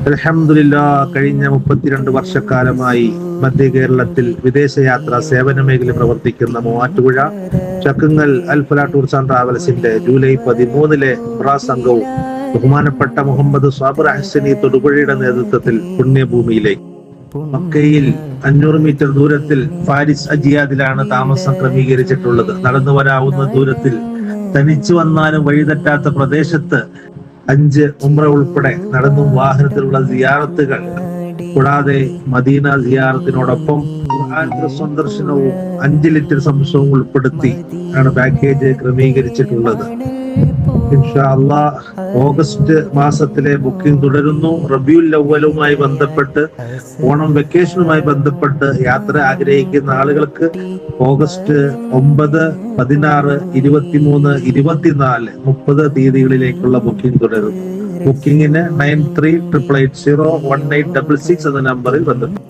അൽഹംദുലില്ലാഹ് കഴിഞ്ഞ 32 വർഷക്കാലമായി മധ്യ കേരളത്തിൽ വിദേശയാത്രാ സേവന മേഖല പ്രവർത്തിക്കുന്ന മൂവാറ്റുപുഴ ചക്കുങ്ങൽ അൽഫല ടൂർസ് ആൻഡ് ട്രാവൽസിന്റെ ജൂലൈ 13 ഉംറ സംഘവും ബഹുമാനപ്പെട്ട മുഹമ്മദ് സ്വാബിർ അഹ്സനി തൊടുപുഴയുടെ നേതൃത്വത്തിൽ പുണ്യഭൂമിയിലേക്ക് മക്കയിൽ 500 മീറ്റർ ദൂരത്തിൽ ഫാരിസ് അജിയാദിലാണ് താമസം ക്രമീകരിച്ചിട്ടുള്ളത്. നടന്നു വരാവുന്ന ദൂരത്തിൽ തനിച്ചു വന്നാലും വഴിതെറ്റാത്ത പ്രദേശത്ത് 5 ഉംറ ഉൾപ്പെടെ നടന്നും വാഹനത്തിലുള്ള സിയാറത്തുകൾ കൂടാതെ മദീന സിയാറത്തിനോടൊപ്പം ഖുർആൻ സന്ദർശനവും 5 ലിറ്റർ സംശയവും ഉൾപ്പെടുത്തി ആണ് പാക്കേജ് ക്രമീകരിച്ചിട്ടുള്ളത്. ഇൻഷാ അല്ലാഹ് ഓഗസ്റ്റ് മാസത്തിലെ ബുക്കിംഗ് തുടരുന്നു. റബിയുൽ അവ്വലുമായി ബന്ധപ്പെട്ട് ഓണം വെക്കേഷനുമായി ബന്ധപ്പെട്ട് യാത്ര ആഗ്രഹിക്കുന്ന ആളുകൾക്ക് ഓഗസ്റ്റ് 9, 16, 23, 24, 30 തീയതികളിലേക്കുള്ള ബുക്കിംഗ് തുടരുന്നു. ബുക്കിംഗിന് 9388801866 എന്ന നമ്പറിൽ ബന്ധപ്പെട്ടു.